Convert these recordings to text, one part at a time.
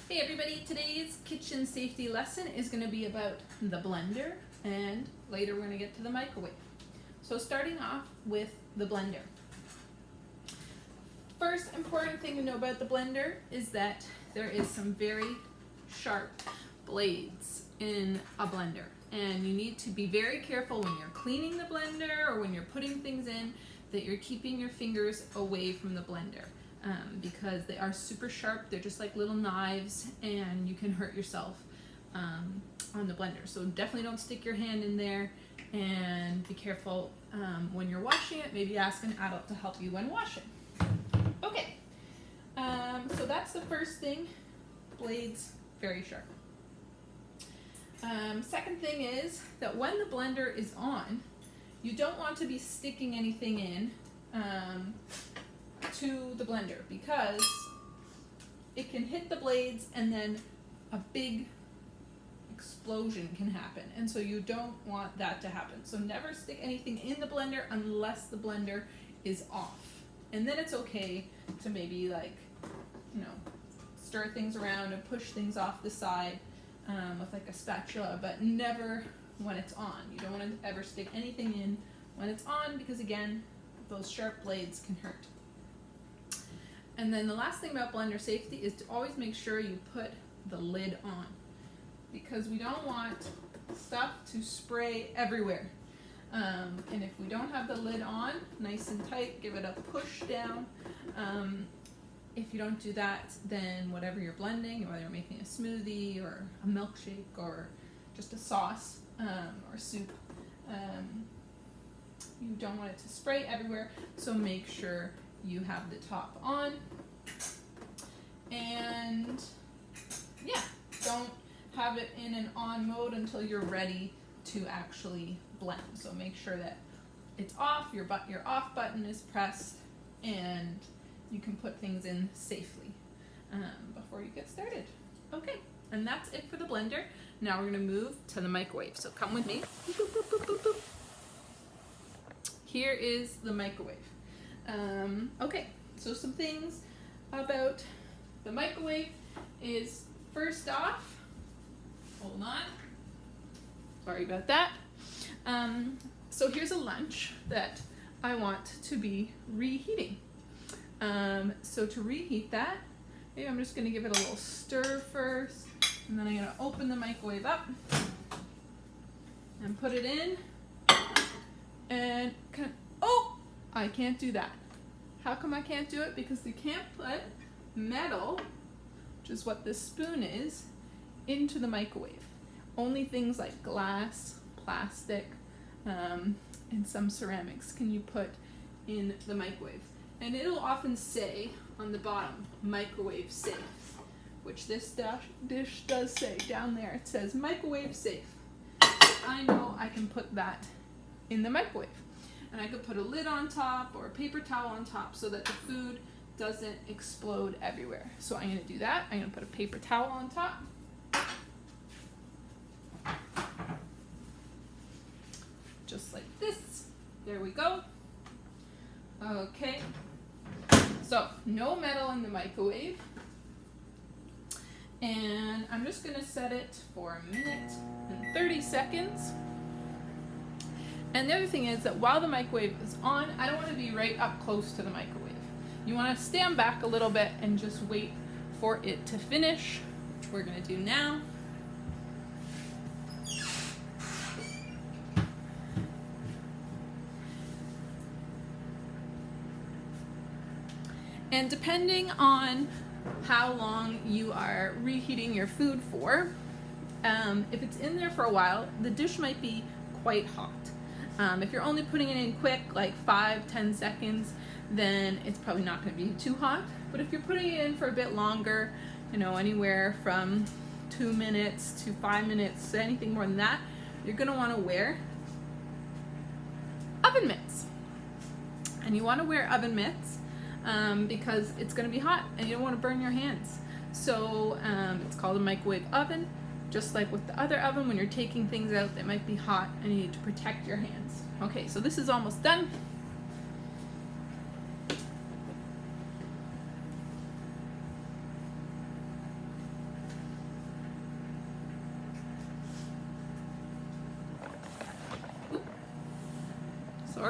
Hey everybody, today's kitchen safety lesson is going to be about the blender, and later we're going to get to the microwave. So starting off with the blender. First important thing to know about the blender is that there is some very sharp blades in a blender, and you need to be very careful when you're cleaning the blender or when you're putting things in that you're keeping your fingers away from the blender. Because they are super sharp. They're just like little knives, and you can hurt yourself on the blender. So definitely don't stick your hand in there, and be careful when you're washing it. Maybe ask an adult to help you when washing. Okay, so that's the first thing. Blades, very sharp. Second thing is that when the blender is on, you don't want to be sticking anything in to the blender, because it can hit the blades and then a big explosion can happen, and so you don't want that to happen. So never stick anything in the blender unless the blender is off, and then it's okay to maybe stir things around and push things off the side with like a spatula, but never when it's on. You don't want to ever stick anything in when it's on, because again, those sharp blades can hurt. And then the last thing about blender safety is to always make sure you put the lid on, because we don't want stuff to spray everywhere. And if we don't have the lid on nice and tight, give it a push down. If you don't do that, then whatever you're blending, whether you're making a smoothie or a milkshake or just a sauce or soup, you don't want it to spray everywhere, so make sure you have the top on. And yeah, don't have it in an on mode until you're ready to actually blend. So make sure that it's off, your off button is pressed, and you can put things in safely before you get started. Okay, and that's it for the blender. Now we're going to move to the microwave. So come with me. Boop, boop, boop, boop, boop. Here is the microwave. Okay, so some things about the microwave is, first off, hold on, sorry about that. So here's a lunch that I want to be reheating. So to reheat that, maybe I'm just going to give it a little stir first, and then I'm going to open the microwave up and put it in, and I can't do that. How come I can't do it? Because you can't put metal, which is what this spoon is, into the microwave. Only things like glass, plastic, and some ceramics can you put in the microwave. And it'll often say on the bottom, microwave safe, which this dish does say down there. It says microwave safe. So I know I can put that in the microwave. And I could put a lid on top or a paper towel on top so that the food doesn't explode everywhere. So I'm going to do that. I'm going to put a paper towel on top. Just like this. There we go. Okay. So no metal in the microwave. And I'm just going to set it for 1 minute and 30 seconds. And the other thing is that while the microwave is on, I don't want to be right up close to the microwave. You want to stand back a little bit and just wait for it to finish, which we're going to do now. And depending on how long you are reheating your food for, if it's in there for a while, the dish might be quite hot. If you're only putting it in quick, like 5-10 seconds, then it's probably not going to be too hot. But if you're putting it in for a bit longer, anywhere from 2 minutes to 5 minutes, anything more than that, you're going to want to wear oven mitts. And you want to wear oven mitts because it's going to be hot and you don't want to burn your hands. So it's called a microwave oven. Just like with the other oven, when you're taking things out that might be hot and you need to protect your hands. Okay, so this is almost done.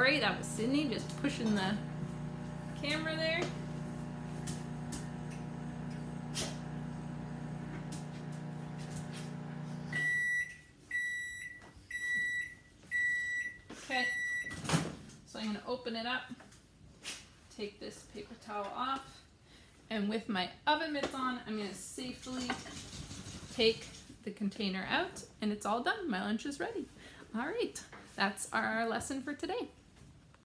Sorry, that was Sydney just pushing the camera there. Okay, so I'm going to open it up, take this paper towel off, and with my oven mitts on, I'm going to safely take the container out, and it's all done. My lunch is ready. All right, that's our lesson for today.